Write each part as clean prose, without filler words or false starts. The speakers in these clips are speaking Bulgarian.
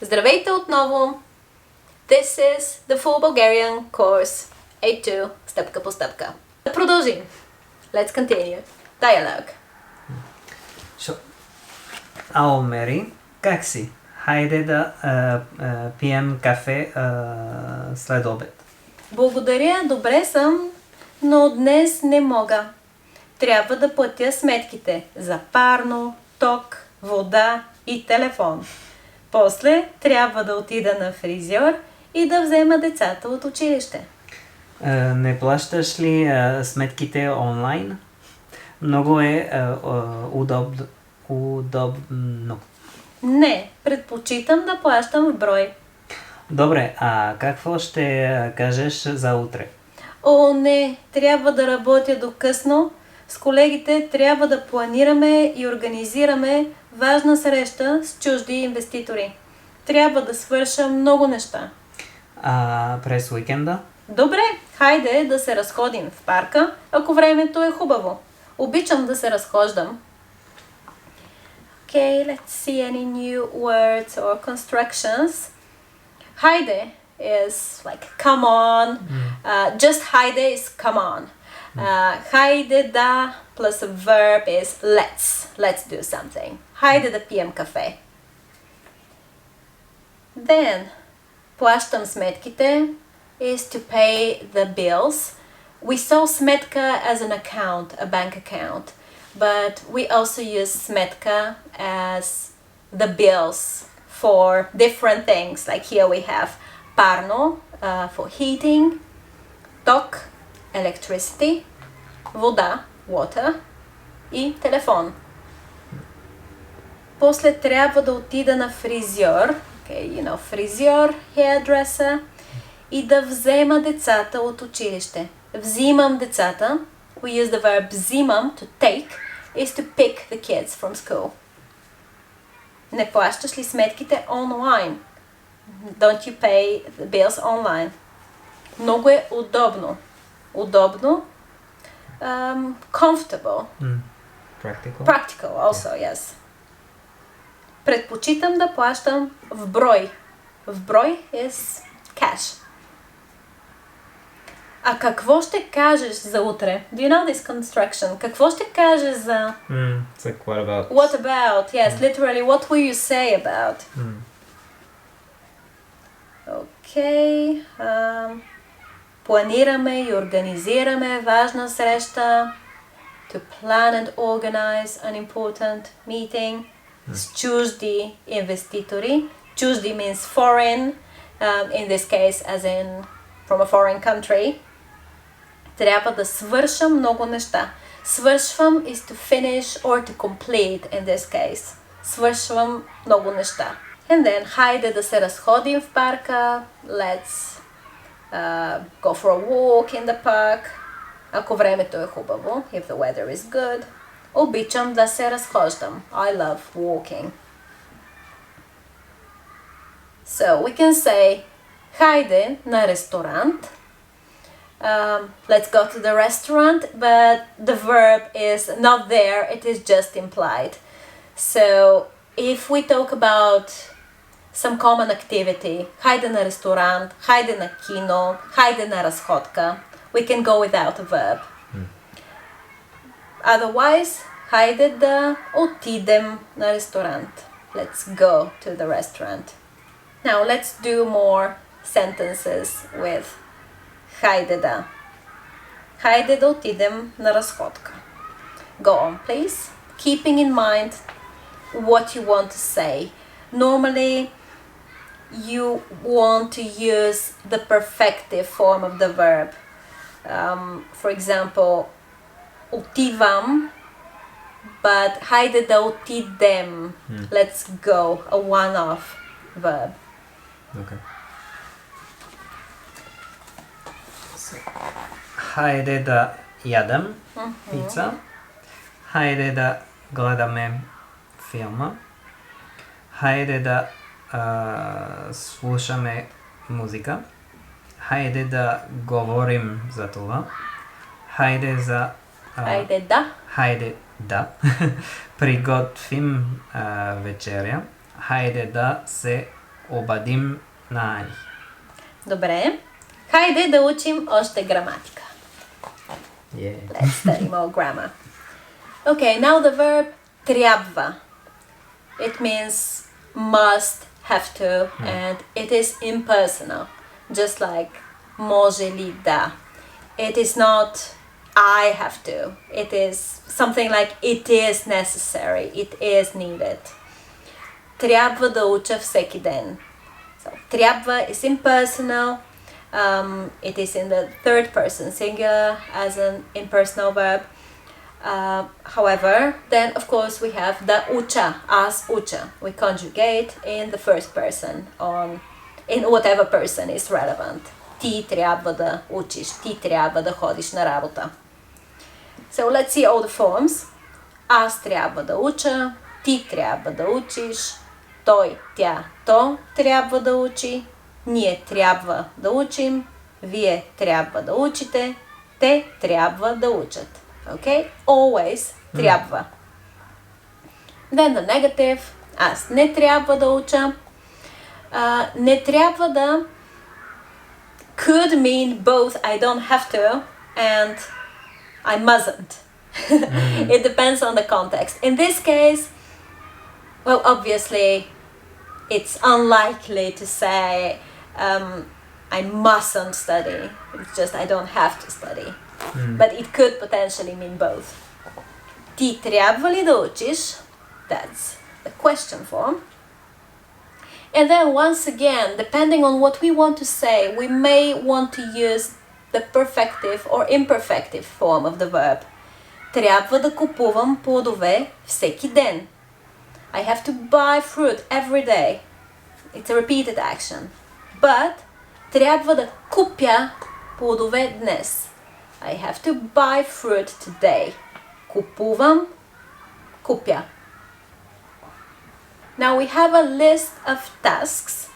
Здравейте отново! This is the full Bulgarian course, A2, стъпка по стъпка. Да продължим. Let's continue. Dialogue. Ало, Мери, как си? Хайде да пием кафе след обед. Благодаря, добре съм, но днес не мога. Трябва да платя сметките за парно, ток, вода и телефон. После трябва да отида на фризьор и да взема децата от училище. Не плащаш ли сметките онлайн? Много е удобно. Не, предпочитам да плащам в брой. Добре, а какво ще кажеш за утре? О, не, трябва да работя до късно. С колегите трябва да планираме и организираме важна среща с чужди инвеститори. Трябва да свърша много неща. През уикенда? Добре, хайде да се разходим в парка, ако времето е хубаво. Обичам да се разхождам. Okay, let's see any new words or constructions. Хайде is like come on. Just хайде is come on. Хайде да plus a verb is let's do something. Хайде да пием кафе. Then, плащам сметките is to pay the bills. We saw сметка as an account, a bank account, but we also use сметка as the bills for different things. Like here we have парно for heating, ток, electricity, вода, water и телефон. После трябва да отида на фризьор, фризьор, hairdresser, и да взема децата от училище. Взимам децата, we use the verb взимам, to take, is to pick the kids from school. Не плащаш ли сметките онлайн? Don't you pay the bills online? Много е удобно. Удобно. Comfortable. Practical also, yes. Предпочитам да плащам в брой. В брой is cash. А какво ще кажеш за утре? Do you know this construction? Какво ще кажеш за... It's like what about? What about? Yes, literally, what will you say about? Okay. Планираме и организираме важна среща. To plan and organize an important meeting. С чужди инвеститори. Чужди means foreign. In this case, as in from a foreign country. Трябва да свърша много неща. Свършвам is to finish or to complete in this case. Свършвам много неща. And then, хайде да се разходим в парка. Let's go for a walk in the park. Ако времето е хубаво, if the weather is good. Обичам да се разхождам. I love walking. So we can say, хайде на ресторант. Let's go to the restaurant, but the verb is not there, it is just implied. So if we talk about some common activity, хайде на ресторант, хайде на кино, хайде на разходка, we can go without a verb. Otherwise, хайде да отидем на ресторант. Let's go to the restaurant. Now let's do more sentences with хайде да. Хайде да отидем на разходка. Go on, please. Keeping in mind what you want to say. Normally, you want to use the perfective form of the verb. For example, отивам, but хайде да отидем. Let's go, a one-off verb. Okay. Хайде да ядем пица. Хайде да гледаме филма. Хайде да слушаме музика. Хайде да говорим за това. Хайде да приготвим вечеря. Хайде да се обадим най. Добре. Хайде да учим още граматика. Yeah. Let's study more grammar. Okay, now the verb трябва. It means must, have to, and it is impersonal. Just like може ли да. It is not I have to. It is something like it is necessary. It is needed. Трябва да уча всеки ден. So, трябва is impersonal. It is in the third person singular as an impersonal verb. However, then of course we have the уча, as уча. We conjugate in the first person in whatever person is relevant. Ти трябва да учиш, ти трябва да ходиш на работа. So let's see all the forms. Аз трябва да уча, ти трябва да учиш, той, тя, то трябва да учи, ние трябва да учим, вие трябва да учите, те трябва да учат. Okay? Always трябва. Then the negative. Аз не трябва да уча. Не трябва да could mean both I don't have to and I mustn't. It depends on the context. In this case, well, obviously, it's unlikely to say I mustn't study. It's just I don't have to study. But it could potentially mean both. Ти трябва ли да учиш? That's the question form. And then once again, depending on what we want to say, we may want to use the perfective or imperfective form of the verb. Трябва да купувам плодове всеки ден. I have to buy fruit every day. It's a repeated action. But трябва да купя плодове днес. I have to buy fruit today. Купувам, купя. Now we have a list of tasks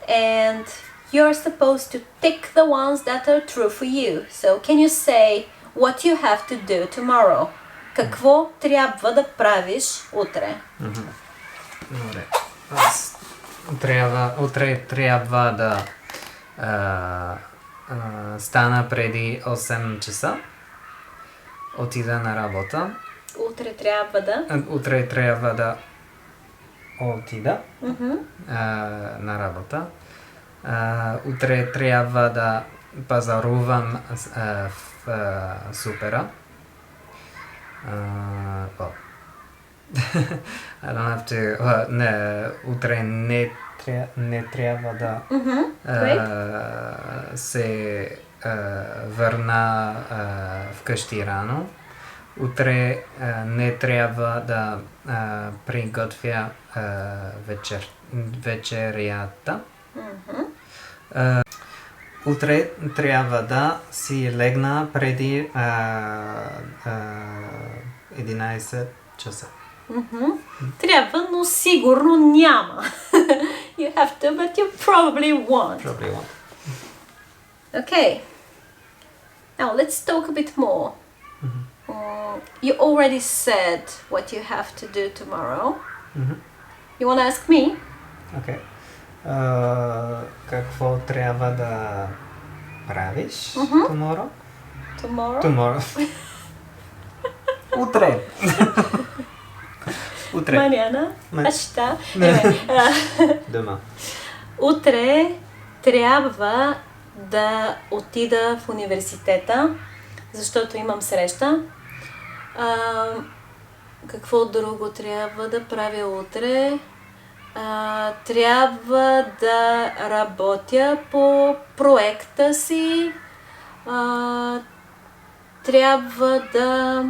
and you're supposed to tick the ones that are true for you. So can you say what you have to do tomorrow? Какво трябва да правиш утре? Добре. Аз утре трябва да стана преди 8 часа. Отида на работа. Утре трябва да отида на работа. Утре трябва да пазарувам в супера. I don't have to. Утре не трябва да се върна вкъщи рано. Утре не трябва да приготвя вечерята. Утре трябва да си легна преди 11 часа. Трябва, но сигурно няма. You have to, but you probably won't. Okay. Now let's talk a bit more. You already said what you have to do tomorrow. You want to ask me? Okay. Какво трябва да правиш tomorrow? Tomorrow. Утре. Маняна. Аща. Дома. Утре трябва да отида в университета, защото имам среща. Какво друго трябва да правя утре? Трябва да работя по проекта си. Трябва да...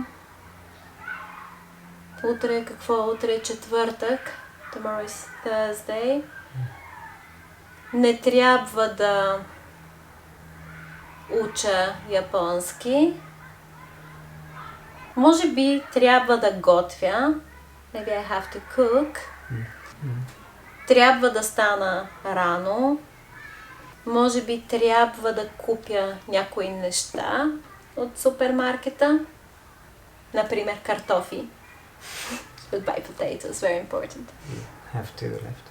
Утре какво? Утре е четвъртък. Tomorrow is Thursday. Не трябва да уча японски. Може би трябва да готвя. Maybe I have to cook. Трябва да стана рано. Може би трябва да купя някои неща от супермаркета. Например, картофи. But buy potatoes, very important. Have to left.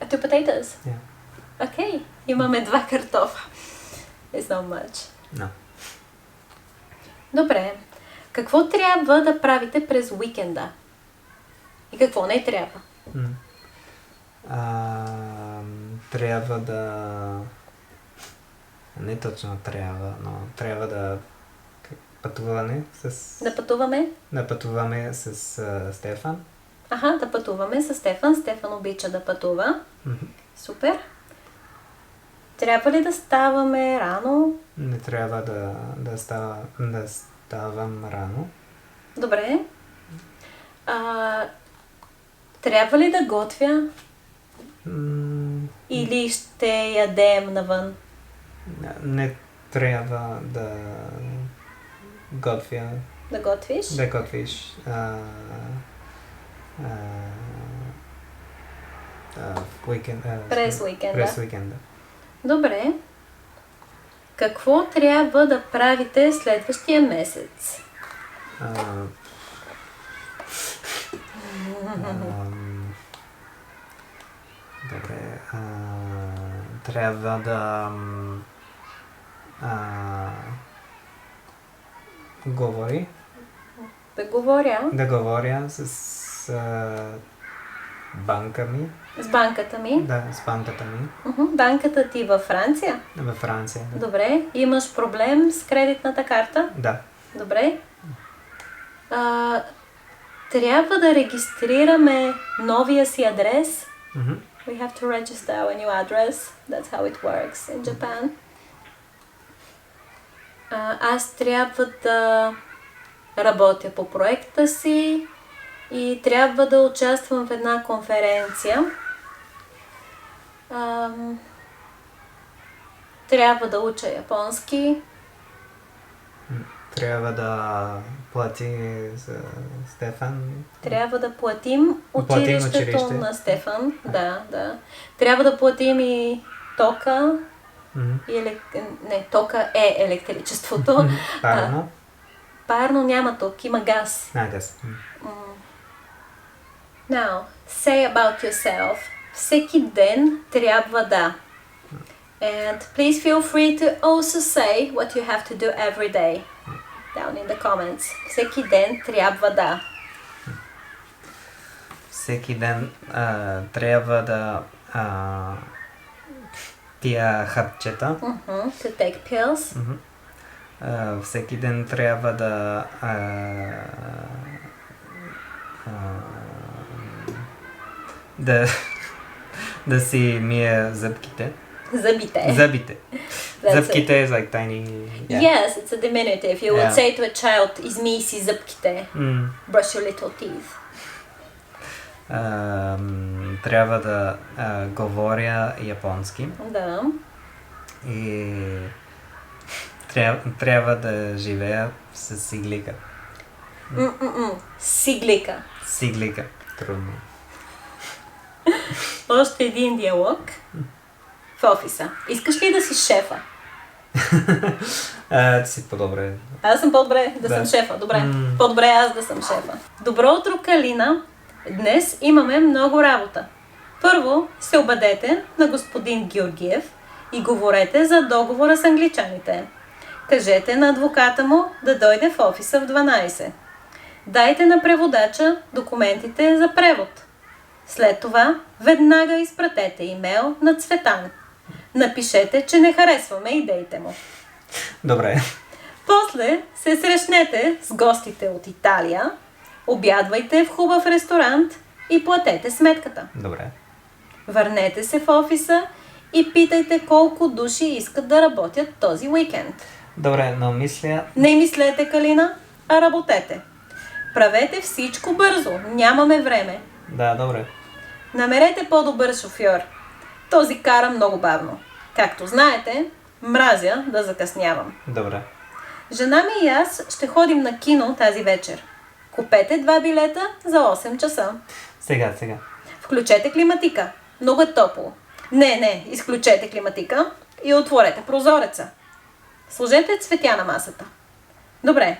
Two potatoes? Yeah. Okay. Имаме 2 картофа. It's not much. No. Добре. Какво трябва да правите през уикенда? И какво не трябва? Трябва да... Не точно трябва, но трябва да пътуваме с... Да пътуваме? Да пътуваме с Стефан. Аха, да пътуваме с Стефан. Стефан обича да пътува. Супер. Трябва ли да ставаме рано? Не трябва да ставам рано. Добре. Трябва ли да готвя? Или ще ядем навън? Не трябва да готвя. Да готвиш? Да готвиш. През уикенда. През уикенда. Добре. Какво трябва да правите следващия месец? Добре. Трябва да говори. Да говоря с банка ми. с банката ми. Да, с банката ми. Банката ти във Франция? Във Франция. Да. Добре. Имаш проблем с кредитната карта? Да. Добре. Трябва да регистрираме новия си адрес. We have to register our new address. That's how it works in Japan. Аз трябва да работя по проекта си и трябва да участвам в една конференция. Трябва да уча японски. Трябва да плати за Стефан. Трябва да платим училището на Стефан. Да. Трябва да платим и тока. Тока е електричеството. Парно. Парно няма ток, има газ. Газ. Now, say about yourself. Всеки ден трябва да. And please feel free to also say what you have to do every day. Down in the comments. Всеки ден трябва да. Всеки ден трябва да пия хапчета. To take pills. Всеки ден трябва да да си мия зъбките. Зъбите. Зъбите is like tiny... Yeah. Yes, it's a diminutive. You would say to a child, измий си зъбките. Brush your little teeth. Трябва да говоря японски. Да. И трябва да живея с иглика. Сиглика. Сиглика. Трудно. Още един диалог. В офиса. Искаш ли да си шефа? Ти си по-добре. Аз съм по-добре да съм шефа. Добре. По-добре аз да съм шефа. Добро утро, Калина. Днес имаме много работа. Първо се обадете на господин Георгиев и говорете за договора с англичаните. Кажете на адвоката му да дойде в офиса в 12. Дайте на преводача документите за превод. След това веднага изпратете имейл на Цветан. Напишете, че не харесваме идеите му. Добре. После се срещнете с гостите от Италия, обядвайте в хубав ресторант и платете сметката. Добре. Върнете се в офиса и питайте колко души искат да работят този уикенд. Добре, но мисля... Не мислете, Калина, а работете. Правете всичко бързо, нямаме време. Да, добре. Намерете по-добър шофьор. Този кара много бавно. Както знаете, мразя да закъснявам. Добре. Жена ми и аз ще ходим на кино тази вечер. Купете 2 билета за 8 часа. Сега. Включете климатика. Много е топло. Не, изключете климатика и отворете прозореца. Сложете цветя на масата. Добре,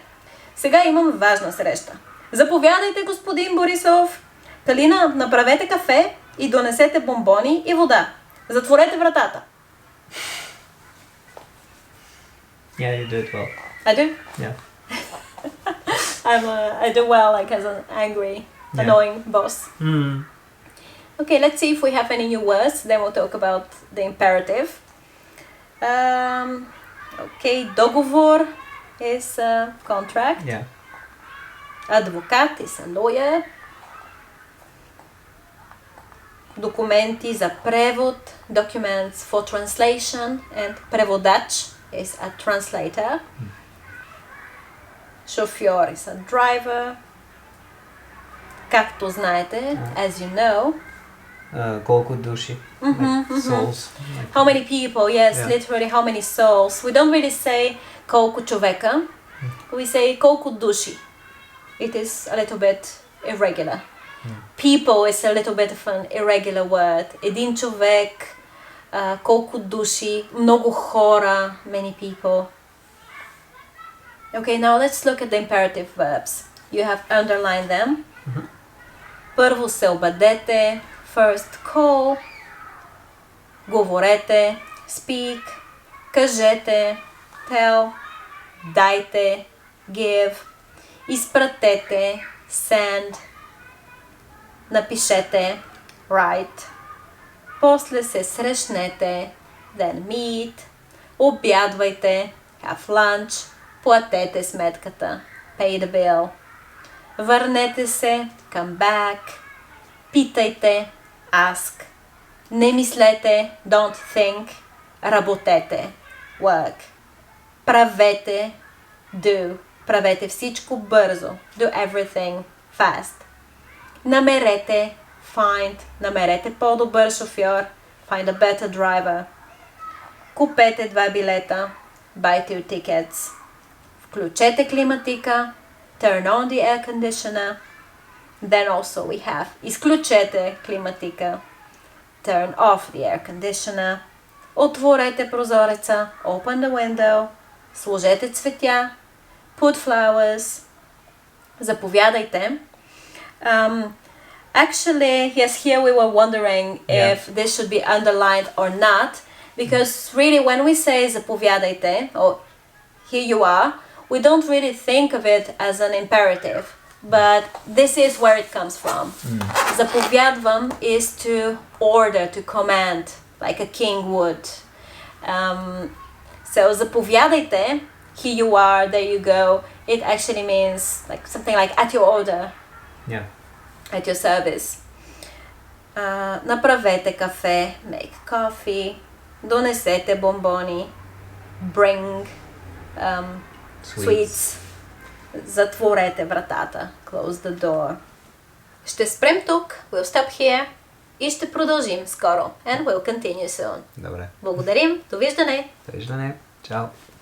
сега имам важна среща. Заповядайте, господин Борисов. Калина, направете кафе и донесете бомбони и вода. Затворете вратата. Yeah, you do it well. I do? Yeah. I do well, like as an angry, annoying boss. Okay, let's see if we have any new words. Then we'll talk about the imperative. Okay, договор is a contract. Yeah. Адвокат is a lawyer. Документи за превод, documents for translation, and преводач is a translator. Шофьор is a driver. Както знаете, as you know. Колко души? Souls. How many people? Yes, literally how many souls. We don't really say колко човека. We say колко души. It is a little bit irregular. People is a little bit of an irregular word. Един човек, колко души, много хора, many people. Okay, now let's look at the imperative verbs. You have underlined them. Първо се обадете, first call. Говорете, speak. Кажете, tell. Дайте, give. Изпратете, send. Напишете, write. После се срещнете, then meet. Обядвайте, have lunch. Платете сметката, pay the bill. Върнете се, come back. Питайте, ask. Не мислете, don't think. Работете, work. Правете, do. Правете всичко бързо, do everything fast. Намерете, find. Намерете по-добър шофьор, find a better driver. Купете 2 билета, buy 2 tickets. Включете климатика, turn on the air conditioner. Then also we have изключете климатика, turn off the air conditioner. Отворете прозореца, open the window. Сложете цветя, put flowers. Заповядайте. Actually, yes, here we were wondering if this should be underlined or not, because really when we say заповядайте, or here you are, we don't really think of it as an imperative, but this is where it comes from. Заповядвам is to order, to command, like a king would. So заповядайте, here you are, there you go. It actually means like something like at your order. Yeah. At your service. Направете кафе, make coffee. Донесете бомбони, bring sweets. Затворете вратата, close the door. Ще спрем тук, we'll stop here и ще продължим скоро. And we'll continue soon. Добре. Благодарим, довиждане! Довиждане. Чао.